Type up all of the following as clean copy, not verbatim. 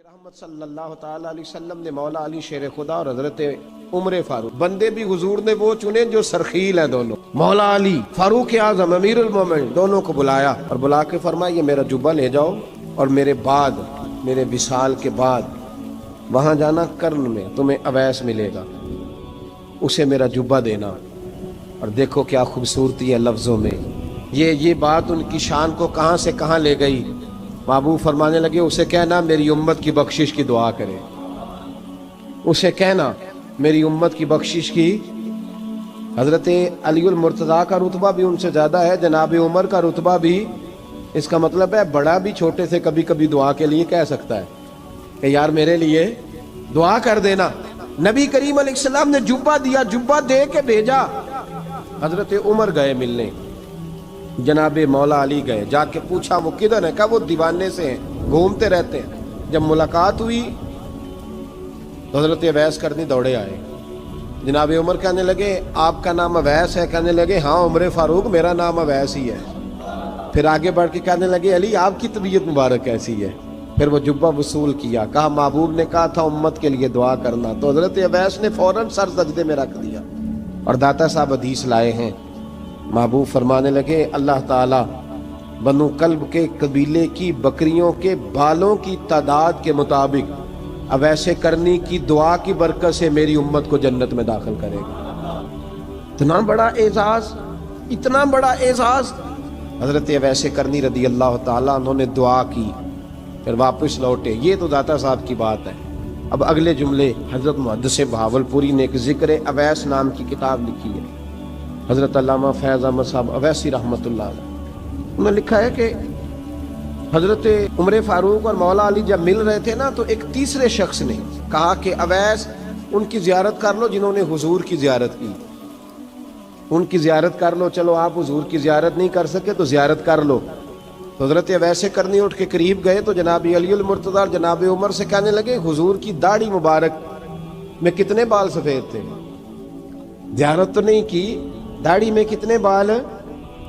رحمت صلی اللہ تعالیٰ علیہ وسلم نے مولا علی شیر خدا اور حضرت عمر فاروق بندے بھی حضور نے وہ چنے جو سرخیل ہیں دونوں. مولا علی فاروق اعظم امیر المومنین دونوں کو بلایا اور بلا کے فرمایا یہ میرا جبہ لے جاؤ اور میرے بعد میرے وصال کے بعد وہاں جانا کرن میں تمہیں اویس ملے گا، اسے میرا جبہ دینا. اور دیکھو کیا خوبصورتی ہے لفظوں میں. یہ بات ان کی شان کو کہاں سے کہاں لے گئی. محبوب فرمانے لگے اسے کہنا میری امت کی بخشش کی دعا کرے، اسے کہنا میری امت کی بخشش کی. حضرت علی المرتضیٰ کا رتبہ بھی ان سے زیادہ ہے، جناب عمر کا رتبہ بھی. اس کا مطلب ہے بڑا بھی چھوٹے سے کبھی کبھی دعا کے لیے کہہ سکتا ہے کہ یار میرے لیے دعا کر دینا. نبی کریم علیہ السلام نے جبہ دیا، جبہ دے کے بھیجا. حضرت عمر گئے ملنے، جناب مولا علی گئے، جا کے پوچھا وہ کدھر ہے، کہا وہ دیوانے سے ہیں، گھومتے رہتے ہیں. جب ملاقات ہوئی تو حضرت اویس کرنی دوڑے آئے. جناب عمر کہنے لگے آپ کا نام اویس ہے؟ کہنے لگے ہاں عمر فاروق میرا نام اویس ہی ہے. پھر آگے بڑھ کے کہنے لگے علی آپ کی طبیعت مبارک کیسی ہے؟ پھر وہ جبہ وصول کیا، کہا محبوب نے کہا تھا امت کے لیے دعا کرنا. تو حضرت اویس نے فوراً سر سجدے میں رکھ دیا. اور داتا صاحب حدیث لائے ہیں، محبوب فرمانے لگے اللہ تعالیٰ بنو کلب کے قبیلے کی بکریوں کے بالوں کی تعداد کے مطابق اویس کرنی کی دعا کی برکت سے میری امت کو جنت میں داخل کرے گا. اتنا بڑا اعزاز، اتنا بڑا اعزاز. حضرت اویس کرنی رضی اللہ تعالیٰ انہوں نے دعا کی، پھر واپس لوٹے. یہ تو داتا صاحب کی بات ہے. اب اگلے جملے حضرت محدث بہاولپوری نے ایک ذکر اویس نام کی کتاب لکھی ہے، حضرت علامہ فیض احمد صاحب اویسی رحمۃ اللہ علیہ. انہوں نے لکھا ہے کہ حضرت عمر فاروق اور مولا علی جب مل رہے تھے نا تو ایک تیسرے شخص نے کہا کہ اویس ان کی زیارت کر لو جنہوں نے حضور کی زیارت کی، ان کی زیارت کر لو. چلو آپ حضور کی زیارت نہیں کر سکے تو زیارت کر لو. تو حضرت اویس کرنی اٹھ کے قریب گئے تو جناب علی المرتضیٰ اور جناب عمر سے کہنے لگے حضور کی داڑھی مبارک میں کتنے بال سفید تھے؟ زیارت تو نہیں کی، داڑھی میں کتنے بال؟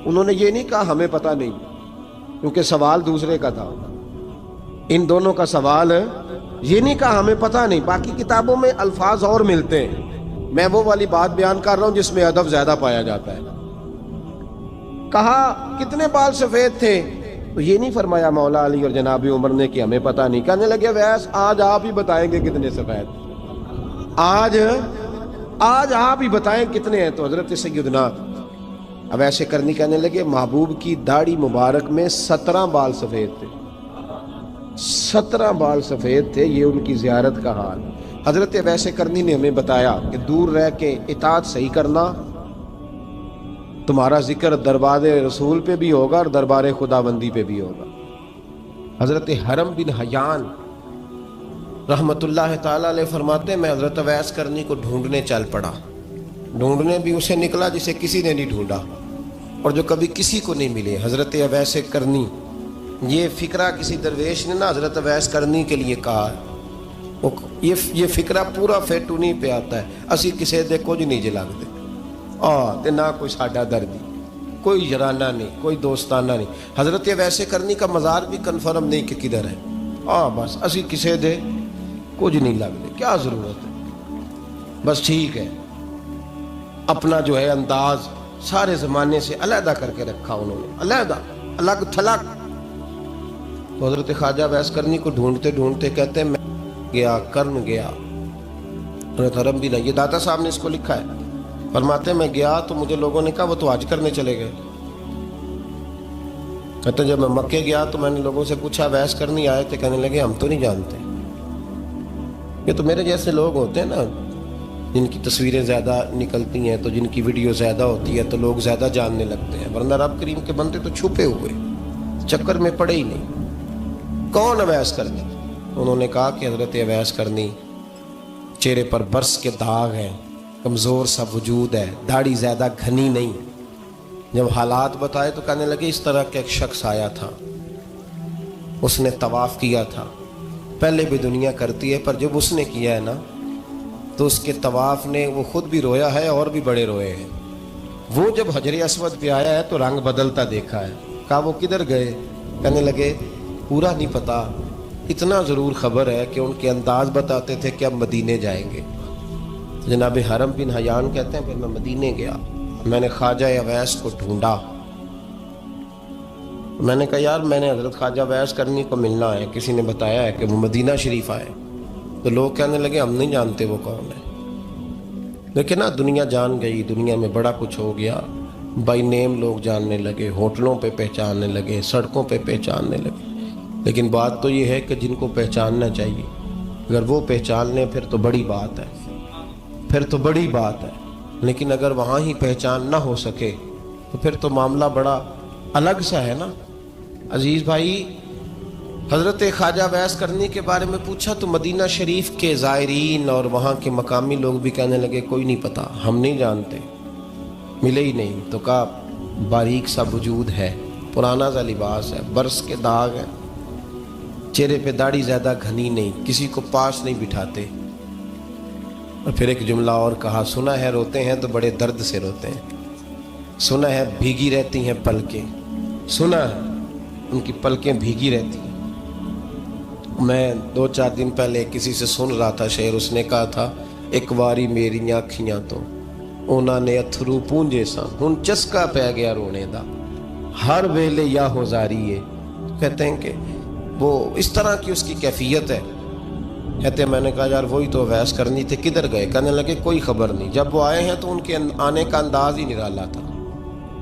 انہوں نے یہ نہیں کہا ہمیں پتہ نہیں، کیونکہ سوال دوسرے کا تھا. ان دونوں کا سوال یہ نہیں کہا ہمیں پتہ نہیں. باقی کتابوں میں الفاظ اور ملتے ہیں، میں وہ والی بات بیان کر رہا ہوں جس میں ادب زیادہ پایا جاتا ہے. کہا کتنے بال سفید تھے؟ تو یہ نہیں فرمایا مولا علی اور جناب عمر نے کہ ہمیں پتہ نہیں. کہنے لگے ویس آج آپ ہی بتائیں گے کتنے سفید، آج آپ ہی بتائیں کتنے ہیں. تو حضرت سیدنا اویس کرنی کہنے لگے محبوب کی داڑھی مبارک میں 17 بال سفید تھے، 17 بال سفید تھے. یہ ان کی زیارت کا حال. حضرت اویس کرنی نے ہمیں بتایا کہ دور رہ کے اطاعت صحیح کرنا، تمہارا ذکر دربار رسول پہ بھی ہوگا اور دربار خداوندی پہ بھی ہوگا. حضرت حرم بن حیان رحمت اللہ تعالیٰ علیہ فرماتے ہیں میں حضرت اویس کرنی کو ڈھونڈنے چل پڑا. ڈھونڈنے بھی اسے نکلا جسے کسی نے نہیں ڈھونڈا اور جو کبھی کسی کو نہیں ملے. حضرت اویس کرنی، یہ فکرہ کسی درویش نے نا حضرت اویس کرنی کے لیے کہا ہے. یہ فکرہ پورا فیٹونی پہ آتا ہے. اسی کسے دے کچھ نہیں جے لگتے تے نہ کوئی ساڈا دردی، کوئی یارانہ نہیں، کوئی دوستانہ نہیں. حضرت اویس کرنی کا مزار بھی کنفرم نہیں کہ کدھر ہے. بس اسی کسے دے کچھ نہیں لگتے، کیا ضرورت ہے. بس ٹھیک ہے، اپنا جو ہے انداز سارے زمانے سے علیحدہ کر کے رکھا انہوں نے، علیحدہ، الگ تھلگ. تو حضرت خواجہ اویس کرنی کو ڈھونڈتے ڈھونڈتے کہتے ہیں میں گیا، کرن گیا. حضرت حرم بھی نہیں، یہ داتا صاحب نے اس کو لکھا ہے. فرماتے ہیں میں گیا تو مجھے لوگوں نے کہا وہ تو حج کرنے چلے گئے. کہتے ہیں جب میں مکے گیا تو میں نے لوگوں سے پوچھا اویس کرنی آئے تھے؟ کہنے لگے ہم تو نہیں جانتے. یہ تو میرے جیسے لوگ ہوتے ہیں نا جن کی تصویریں زیادہ نکلتی ہیں تو جن کی ویڈیو زیادہ ہوتی ہے تو لوگ زیادہ جاننے لگتے ہیں، ورنہ رب کریم کے بندے تو چھپے ہوئے چکر میں پڑے ہی نہیں. کون اویس کرنی؟ انہوں نے کہا کہ حضرت اویس کرنی، چہرے پر برس کے داغ ہیں، کمزور سا وجود ہے، داڑھی زیادہ گھنی نہیں. جب حالات بتائے تو کہنے لگے اس طرح کا ایک شخص آیا تھا، اس نے طواف کیا تھا. پہلے بھی دنیا کرتی ہے پر جب اس نے کیا ہے نا تو اس کے طواف نے وہ خود بھی رویا ہے اور بھی بڑے روئے ہیں. وہ جب حجر اسود پہ آیا ہے تو رنگ بدلتا دیکھا ہے. کہا وہ کدھر گئے؟ کہنے لگے پورا نہیں پتا اتنا ضرور خبر ہے کہ ان کے انداز بتاتے تھے کہ اب مدینے جائیں گے. جناب حرم بن حیان کہتے ہیں پھر میں مدینے گیا, میں نے خواجہ اویس کو ڈھونڈا. میں نے کہا یار میں نے حضرت خواجہ اویس کرنی کو ملنا ہے, کسی نے بتایا ہے کہ وہ مدینہ شریف آئے. تو لوگ کہنے لگے ہم نہیں جانتے وہ کون ہے. لیکن نا دنیا جان گئی, دنیا میں بڑا کچھ ہو گیا, بائی نیم لوگ جاننے لگے, ہوٹلوں پہ پہچاننے لگے, سڑکوں پہ پہچاننے لگے. لیکن بات تو یہ ہے کہ جن کو پہچاننا چاہیے اگر وہ پہچان لیں پھر تو بڑی بات ہے, پھر تو بڑی بات ہے. لیکن اگر وہاں ہی پہچان نہ ہو سکے تو پھر تو معاملہ بڑا الگ سا ہے نا. عزیز بھائی, حضرت خواجہ اویس کرنی کے بارے میں پوچھا تو مدینہ شریف کے زائرین اور وہاں کے مقامی لوگ بھی کہنے لگے کوئی نہیں پتہ, ہم نہیں جانتے, ملے ہی نہیں. تو کہا باریک سا وجود ہے, پرانا سا لباس ہے, برس کے داغ ہیں, چہرے پہ داڑھی زیادہ گھنی نہیں, کسی کو پاس نہیں بٹھاتے. اور پھر ایک جملہ اور کہا, سنا ہے روتے ہیں تو بڑے درد سے روتے ہیں, سنا ہے بھیگی رہتی ہیں پلکیں, سنا ہے ان کی پلکیں بھیگی رہتی ہیں. میں 2-4 دن پہلے کسی سے سن رہا تھا شعر, اس نے کہا تھا ایک واری میری آنکھیاں تو انہوں نے اتھرو پونجے سن, ہن چسکا پہ گیا رونے دا, ہر ویلے یا ہوزاری ہے. کہتے ہیں کہ وہ اس طرح کی اس کی کیفیت ہے. کہتے ہیں میں نے کہا یار وہی تو اویس کرنی تھے, کدھر گئے؟ کہنے لگے کوئی خبر نہیں. جب وہ آئے ہیں تو ان کے آنے کا انداز ہی نرالا تھا,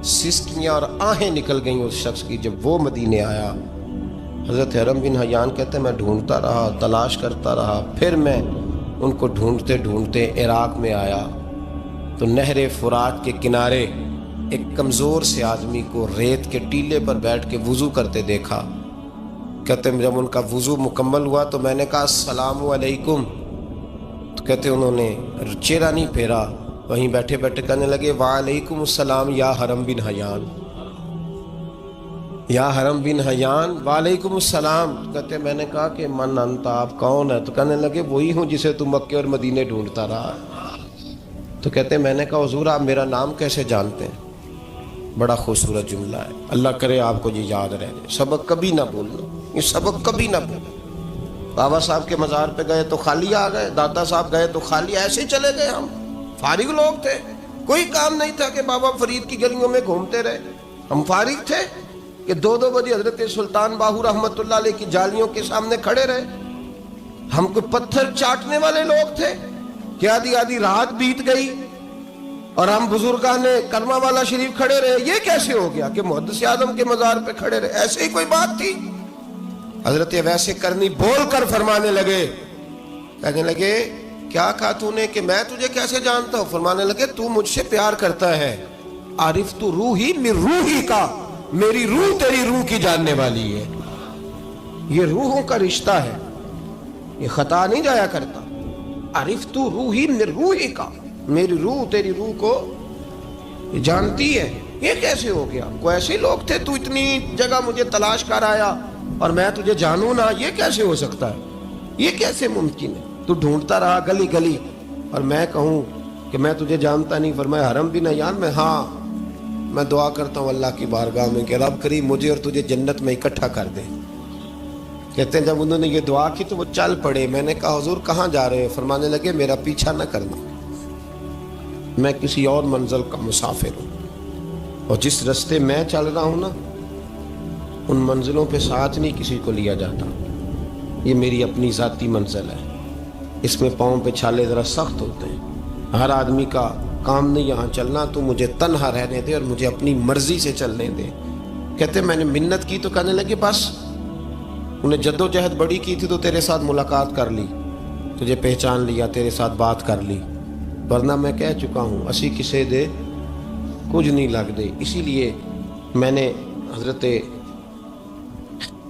سسکیاں اور آہیں نکل گئیں اس شخص کی جب وہ مدینے آیا. حضرت حرم بن حیان کہتے ہیں میں ڈھونڈتا رہا, تلاش کرتا رہا, پھر میں ان کو ڈھونڈتے ڈھونڈتے عراق میں آیا تو نہر فرات کے کنارے ایک کمزور سے آدمی کو ریت کے ٹیلے پر بیٹھ کے وضو کرتے دیکھا. کہتے ہیں جب ان کا وضو مکمل ہوا تو میں نے کہا السلام علیکم. تو کہتے انہوں نے چہرہ نہیں پھیرا, وہیں بیٹھے بیٹھے کہنے لگے وعلیکم السلام یا حرم بن حیان, یا حرم بن حیان وعلیکم السلام. کہتے میں نے کہا کہ من انت, آپ کون ہے؟ تو کہنے لگے وہی ہوں جسے تم مکے اور مدینے ڈھونڈتا رہا. تو کہتے میں نے کہا حضور آپ میرا نام کیسے جانتے ہیں؟ بڑا خوبصورت جملہ ہے, اللہ کرے آپ کو یہ یاد رہے, سبق کبھی نہ بھولنا, یہ سبق کبھی نہ بھولنا. بابا صاحب کے مزار پہ گئے تو خالی آ گئے, دادا صاحب گئے تو خالی, ایسے ہی چلے گئے. ہم فارغ لوگ تھے, کوئی کام نہیں تھا کہ بابا فرید کی گلیوں میں گھومتے رہے. ہم فارغ تھے کہ 2 بجے حضرت سلطان باہو رحمت اللہ علیہ کی جالیوں کے سامنے کھڑے رہے. ہم کوئی پتھر چاٹنے والے لوگ تھے کہ آدھی رات بیت گئی اور ہم بزرگان کرما والا شریف کھڑے رہے. یہ کیسے ہو گیا کہ محدث اعظم کے مزار پہ کھڑے رہے؟ ایسے ہی کوئی بات تھی؟ حضرت ویسے کرنی بول کر فرمانے لگے, کہنے لگے کیا کہا تو نے کہ میں تجھے کیسے جانتا ہوں؟ فرمانے لگے تو مجھ سے پیار کرتا ہے, عارف تو روحی من روحی کا, میری روح تیری روح کی جاننے والی ہے. یہ روحوں کا رشتہ ہے, یہ خطا نہیں جایا کرتا. عارف تو روحی من روحی کا, میری روح تیری روح کو جانتی ہے. یہ کیسے ہو گیا؟ کوئی ایسے لوگ تھے, تو اتنی جگہ مجھے تلاش کر آیا اور میں تجھے جانوں نہ, یہ کیسے ہو سکتا ہے؟ یہ کیسے ممکن ہے؟ تو ڈھونڈتا رہا گلی گلی اور میں کہوں کہ میں تجھے جانتا نہیں. فرمایا حرم بن حیان میں, ہاں میں دعا کرتا ہوں اللہ کی بارگاہ میں کہ رب کریم مجھے اور تجھے جنت میں اکٹھا کر دے. کہتے ہیں جب انہوں نے یہ دعا کی تو وہ چل پڑے. میں نے کہا حضور کہاں جا رہے ہیں؟ فرمانے لگے میرا پیچھا نہ کرنا, میں کسی اور منزل کا مسافر ہوں, اور جس رستے میں چل رہا ہوں نا ان منزلوں پہ ساتھ نہیں کسی کو لیا جاتا. یہ میری اپنی ذاتی منزل ہے, اس میں پاؤں پہ چھالے ذرا سخت ہوتے ہیں, ہر آدمی کا کام نہیں یہاں چلنا. تو مجھے تنہا رہنے دے اور مجھے اپنی مرضی سے چلنے دے. کہتے میں نے منت کی تو کہنے لگے بس, انہیں جد و جہد بڑی کی تھی تو تیرے ساتھ ملاقات کر لی, تجھے پہچان لیا, تیرے ساتھ بات کر لی, ورنہ میں کہہ چکا ہوں اسی کسے دے کچھ نہیں لگ دے. اسی لیے میں نے حضرت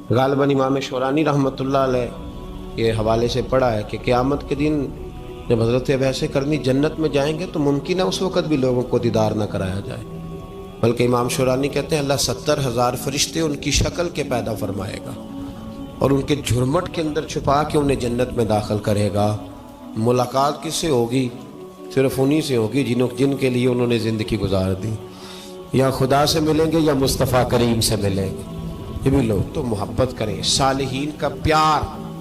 غالباً امام شورانی رحمۃ اللہ علیہ کے حوالے سے پڑھا ہے کہ قیامت کے دن جب حضرت ویسے کرنی جنت میں جائیں گے تو ممکن ہے اس وقت بھی لوگوں کو دیدار نہ کرایا جائے, بلکہ امام شورانی کہتے ہیں اللہ 70,000 فرشتے ان کی شکل کے پیدا فرمائے گا اور ان کے جھرمٹ کے اندر چھپا کے انہیں جنت میں داخل کرے گا. ملاقات کس سے ہوگی؟ صرف انہی سے ہوگی جن کے لیے انہوں نے زندگی گزار دی. یا خدا سے ملیں گے یا مصطفیٰ کریم سے ملیں گے. یہ بھی لوگ تو محبت کریں, صالحین کا پیار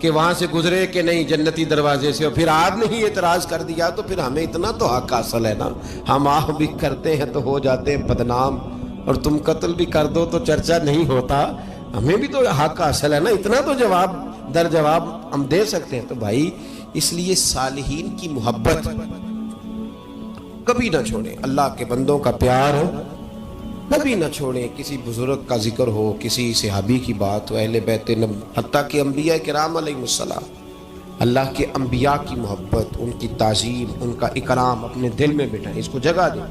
کہ وہاں سے گزرے کہ نہیں جنتی دروازے سے، اور پھر آپ نے ہی اعتراض کر دیا تو پھر ہمیں اتنا تو حق حاصل ہے نا. ہم آہ بھی کرتے ہیں تو ہو جاتے ہیں بدنام، اور تم قتل بھی کر دو تو چرچا نہیں ہوتا. ہمیں بھی تو حق حاصل ہے نا، اتنا تو جواب در جواب ہم دے سکتے ہیں. تو بھائی اس لیے صالحین کی محبت کبھی نہ چھوڑیں، اللہ کے بندوں کا پیار ہو کبھی نہ چھوڑیں. کسی بزرگ کا ذکر ہو، کسی صحابی کی بات ہو، اہل بیت نبی، حتیٰ کہ انبیاء کرام علیہ السلام، اللہ کے انبیاء کی محبت، ان کی تعظیم، ان کا اکرام اپنے دل میں بٹھائیں، اس کو جگہ دیں.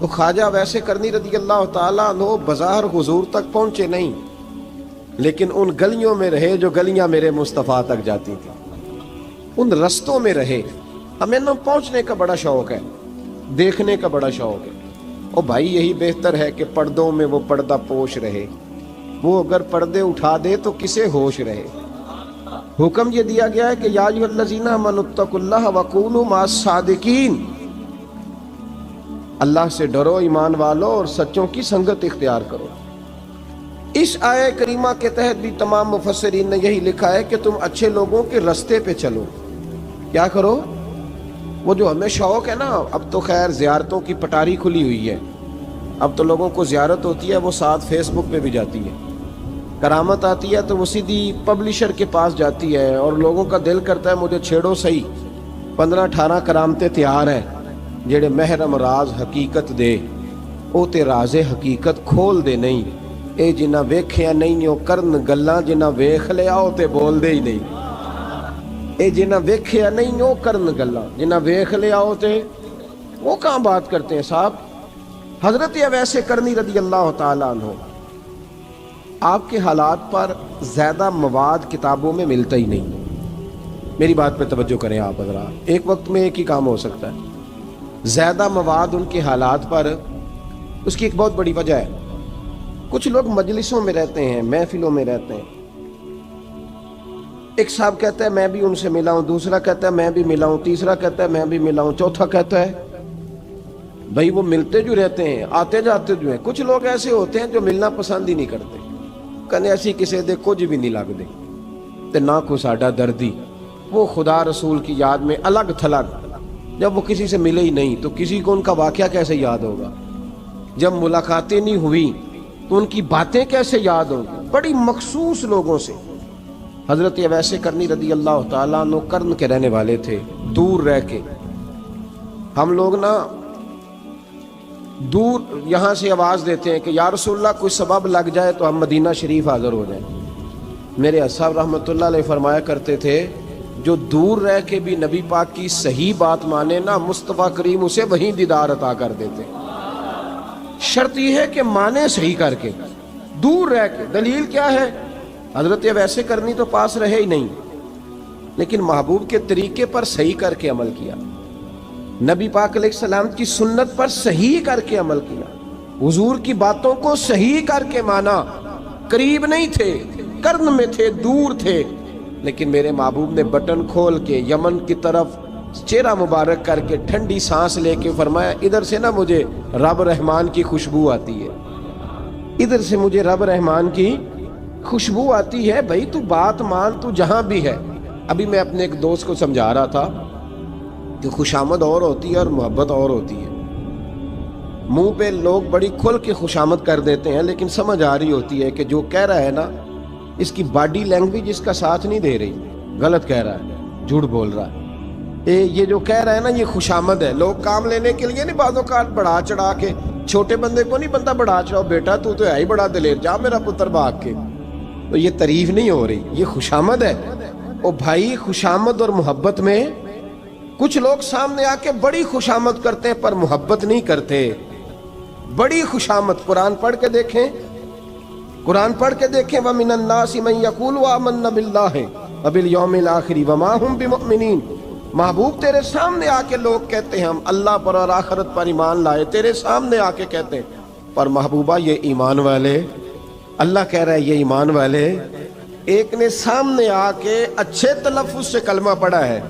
تو خواجہ ویسے کرنی رضی اللہ تعالیٰ عنہ بظاہر حضور تک پہنچے نہیں، لیکن ان گلیوں میں رہے جو گلیاں میرے مصطفیٰ تک جاتی تھیں، ان رستوں میں رہے. ہمیں نہ پہنچنے کا بڑا شوق ہے، دیکھنے کا بڑا شوق ہے. اور بھائی یہی بہتر ہے کہ پردوں میں وہ پردہ پوش رہے. وہ اگر پردے اٹھا دے تو کسے ہوش رہے. حکم یہ دیا گیا ہے کہ یا ایھا الذین آمنوا اتقوا اللہ وکونوا مع الصادقین، اللہ سے ڈرو ایمان والو اور سچوں کی سنگت اختیار کرو. اس آیہ کریمہ کے تحت بھی تمام مفسرین نے یہی لکھا ہے کہ تم اچھے لوگوں کے رستے پہ چلو. کیا کرو؟ وہ جو ہمیں شوق ہے نا، اب تو خیر زیارتوں کی پٹاری کھلی ہوئی ہے، اب تو لوگوں کو زیارت ہوتی ہے وہ ساتھ فیس بک پہ بھی جاتی ہے. کرامت آتی ہے تو وہ سیدھی پبلشر کے پاس جاتی ہے، اور لوگوں کا دل کرتا ہے مجھے چھیڑو صحیح. 15-18 کرامتیں تیار ہیں جڑے محرم راز حقیقت دے، او تے راز حقیقت کھول دے نہیں. اے جنہ ویکھیا نہیں او کرن گلاں، جنہ ویکھ لیا او تے بول دے ہی نہیں. اے جنہ ویکھیا نہیں او کرن گلاں، جنہ ویکھ لیا او تے وہ کہاں بات کرتے ہیں صاحب. حضرت اویس کرنی رضی اللہ تعالیٰ عنہ، آپ کے حالات پر زیادہ مواد کتابوں میں ملتا ہی نہیں. میری بات پہ توجہ کریں آپ حضرات، ایک وقت میں ایک ہی کام ہو سکتا ہے. زیادہ مواد ان کے حالات پر، اس کی ایک بہت بڑی وجہ ہے. کچھ لوگ مجلسوں میں رہتے ہیں، محفلوں میں رہتے ہیں. ایک صاحب کہتا ہے میں بھی ان سے ملا ہوں، دوسرا کہتا ہے میں بھی ملا ہوں، تیسرا کہتا ہے میں بھی ملا ہوں، چوتھا کہتا ہے بھائی وہ ملتے جو رہتے ہیں، آتے جاتے جو ہیں. کچھ لوگ ایسے ہوتے ہیں جو ملنا پسند ہی نہیں کرتے، کہنے ایسی کسی دے کچھ بھی نہیں لگ دے تے نہ کو ساڈا دردی. وہ خدا رسول کی یاد میں الگ تھلگ، جب وہ کسی سے ملے ہی نہیں تو کسی کو ان کا واقعہ کیسے یاد ہوگا؟ جب ملاقاتیں نہیں ہوئی تو ان کی باتیں کیسے یاد ہوں گی؟ بڑی مخصوص لوگوں سے. حضرت اویس کرنی رضی اللہ تعالیٰ عنہ کرن کے رہنے والے تھے، دور رہ کے. ہم لوگ نا دور یہاں سے آواز دیتے ہیں کہ یا رسول اللہ کوئی سبب لگ جائے تو ہم مدینہ شریف حاضر ہو جائیں. میرے اصحاب رحمۃ اللہ علیہ فرمایا کرتے تھے جو دور رہ کے بھی نبی پاک کی صحیح بات مانے نا، مصطفیٰ کریم اسے وہیں دیدار عطا کر دیتے. شرط یہ ہے کہ مانے صحیح کر کے، دور رہ کے. دلیل کیا ہے؟ حضرت اویس کرنی تو پاس رہے ہی نہیں، لیکن محبوب کے طریقے پر صحیح کر کے عمل کیا، نبی پاک علیہ السلام کی سنت پر صحیح کر کے عمل کیا، حضور کی باتوں کو صحیح کر کے مانا. قریب نہیں تھے، کرن میں تھے، دور تھے، لیکن میرے محبوب نے بٹن کھول کے یمن کی طرف چہرہ مبارک کر کے ٹھنڈی سانس لے کے فرمایا ادھر سے نا مجھے رب رحمان کی خوشبو آتی ہے، ادھر سے مجھے رب رحمان کی خوشبو آتی ہے. بھائی تو بات مان، تو جہاں بھی ہے. ابھی میں اپنے ایک دوست کو سمجھا رہا تھا کہ خوشامد اور ہوتی ہے اور محبت اور ہوتی ہے. منہ پہ لوگ بڑی کھل کے خوشامد کر دیتے ہیں، لیکن سمجھ آ رہی ہوتی ہے کہ جو کہہ رہا ہے نا اس کی باڈی لینگویج اس کا ساتھ نہیں دے رہی، غلط کہہ رہا ہے، جھوٹ بول رہا ہے. یہ جو کہہ رہا ہے نا یہ خوشامد ہے. لوگ کام لینے کے لیے نہیں بعض اوقات بڑھا چڑھا کے، چھوٹے بندے کو نہیں بندہ بڑھا چڑھاؤ، بیٹا تو ہے ہی بڑا دلیر، جا میرا پتر بھاگ کے. تو یہ تعریف نہیں ہو رہی، یہ خوشامد ہے. او بھائی خوشامد اور محبت میں کچھ لوگ سامنے آ کے بڑی خوشامد کرتے ہیں پر محبت نہیں کرتے. بڑی خوشامد قرآن پڑھ کے دیکھیں، قرآن پڑھ کے دیکھیں وَمِنَ النَّاسِ مَن يَقُولُ آمَنَّا بِاللَّهِ وَبِالْيَوْمِ الْآخِرِ وَمَا هُمْ بِمُؤْمِنِينَ. محبوب تیرے سامنے آ کے لوگ کہتے ہیں ہم اللہ پر اور آخرت پر ایمان لائے، تیرے سامنے آ کے کہتے ہیں، پر محبوبہ یہ ایمان والے، اللہ کہہ رہا ہے یہ ایمان والے. ایک نے سامنے آ کے اچھے تلفظ سے کلمہ پڑھا ہے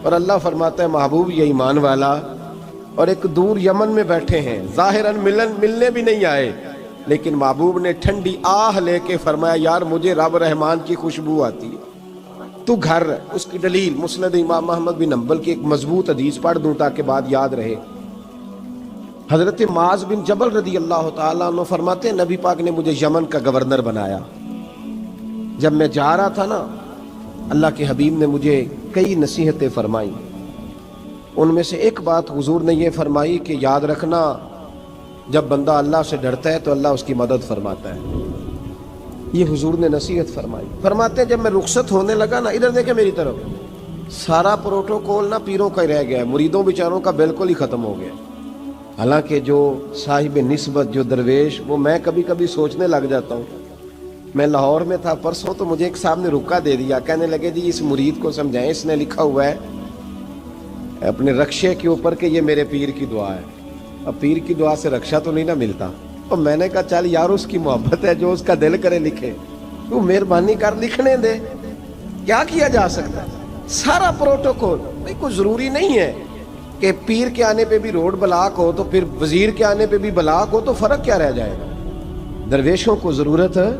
اور اللہ فرماتا ہے محبوب یہ ایمان والا. اور ایک دور یمن میں بیٹھے ہیں، ظاہراً ملنے بھی نہیں آئے، لیکن محبوب نے ٹھنڈی آہ لے کے فرمایا یار مجھے رب رحمان کی خوشبو آتی ہے. تو گھر اس کی دلیل مسند امام احمد بن حنبل کی ایک مضبوط حدیث پڑھ دوں تاکہ بات یاد رہے. حضرت معاذ بن جبل رضی اللہ تعالیٰ عنہ فرماتے ہیں نبی پاک نے مجھے یمن کا گورنر بنایا. جب میں جا رہا تھا نا اللہ کے حبیب نے مجھے کئی نصیحتیں فرمائیں. ان میں سے ایک بات حضور نے یہ فرمائی کہ یاد رکھنا جب بندہ اللہ سے ڈرتا ہے تو اللہ اس کی مدد فرماتا ہے. یہ حضور نے نصیحت فرمائی. فرماتے ہیں جب میں رخصت ہونے لگا نا ادھر دیکھیں میری طرف, سارا پروٹوکول نا پیروں کا ہی رہ گیا ہے, مریدوں بیچاروں کا بالکل ہی ختم ہو گیا. حالانکہ جو صاحب نسبت جو درویش وہ میں کبھی کبھی سوچنے لگ جاتا ہوں. میں لاہور میں تھا پرسوں تو مجھے ایک صاحب نے رکا دے دیا, کہنے لگے جی اس مرید کو سمجھائیں, اس نے لکھا ہوا ہے اپنے رکشے کے اوپر کہ یہ میرے پیر کی دعا ہے. اب پیر کی دعا سے رکشہ تو نہیں نہ ملتا. اور میں نے کہا چل یار اس کی محبت ہے جو اس کا دل کرے لکھے, تو مہربانی کر لکھنے دے, کیا کیا جا سکتا ہے. سارا پروٹوکول بھائی کوئی ضروری نہیں ہے کہ پیر کے آنے پہ بھی روڈ بلاک ہو تو پھر وزیر کے آنے پہ بھی بلاک ہو, تو فرق کیا رہ جائے گا. درویشوں کو ضرورت ہے.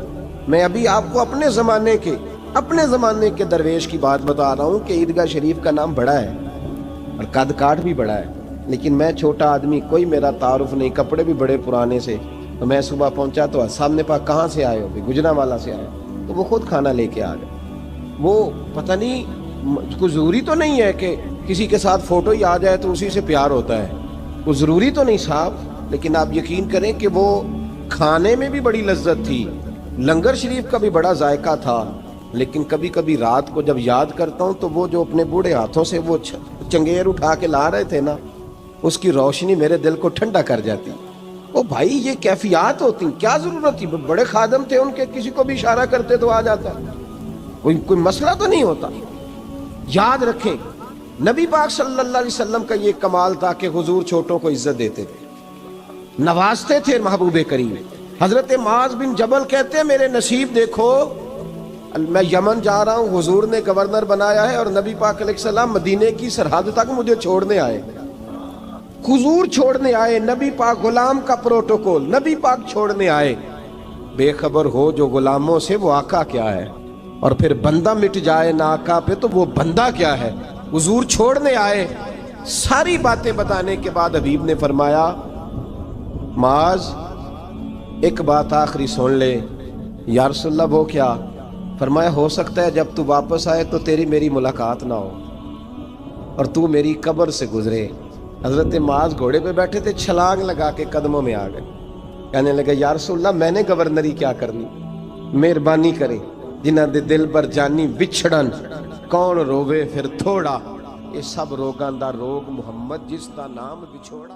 میں ابھی آپ کو اپنے زمانے کے درویش کی بات بتا رہا ہوں کہ عیدگاہ شریف کا نام بڑا ہے اور قد کاٹ بھی بڑا ہے, لیکن میں چھوٹا آدمی, کوئی میرا تعارف نہیں, کپڑے بھی بڑے پرانے سے. تو میں صبح پہنچا تو سامنے پاک کہاں سے آئے ہو, گجرانوالہ سے آئے, تو وہ خود کھانا لے کے آ گئے. وہ پتہ نہیں کوئی ضروری تو نہیں ہے کہ کسی کے ساتھ فوٹو ہی آ جائے تو اسی سے پیار ہوتا ہے, وہ ضروری تو نہیں صاحب. لیکن آپ یقین کریں کہ وہ کھانے میں بھی بڑی لذت تھی, لنگر شریف کا بھی بڑا ذائقہ تھا. لیکن کبھی کبھی رات کو جب یاد کرتا ہوں تو وہ جو اپنے بوڑھے ہاتھوں سے وہ چنگیر اٹھا کے لا رہے تھے نا, اس کی روشنی میرے دل کو ٹھنڈا کر جاتی. او بھائی یہ کیفیات ہوتی, کیا ضرورت تھی. بڑے خادم تھے ان کے, کسی کو بھی اشارہ کرتے تو آ جاتا, کوئی مسئلہ تو نہیں ہوتا. یاد رکھیں نبی پاک صلی اللہ علیہ وسلم کا یہ کمال تھا کہ حضور چھوٹوں کو عزت دیتے تھے, نوازتے تھے محبوب کریم. حضرت معاذ بن جبل کہتے ہیں میرے نصیب دیکھو, میں یمن جا رہا ہوں, حضور نے گورنر بنایا ہے اور نبی پاک علیہ السلام مدینے کی سرحد تک مجھے چھوڑنے آئے. حضور چھوڑنے آئے, نبی پاک غلام کا پروٹوکول, نبی پاک چھوڑنے آئے. بے خبر ہو جو غلاموں سے وہ آقا کیا ہے, اور پھر بندہ مٹ جائے نہ آقا پہ تو وہ بندہ کیا ہے. حضور چھوڑنے آئے, ساری باتیں بتانے کے بعد حبیب نے فرمایا معاذ ایک بات آخری سن لے. یا رسول اللہ وہ کیا؟ فرمایا ہو سکتا ہے جب تو واپس آئے تو تیری میری ملاقات نہ ہو اور تو میری قبر سے گزرے. حضرت معاذ گھوڑے پہ بیٹھے تھے, چھلانگ لگا کے قدموں میں آ گئے. کہنے لگے یا رسول اللہ میں نے گورنری کیا کرنی, مہربانی کرے. جنہ دے دل پر جانی وچھڑن کون روے پھر تھوڑا, یہ سب روگاں دا روگ محمد جس دا نام بچھوڑا.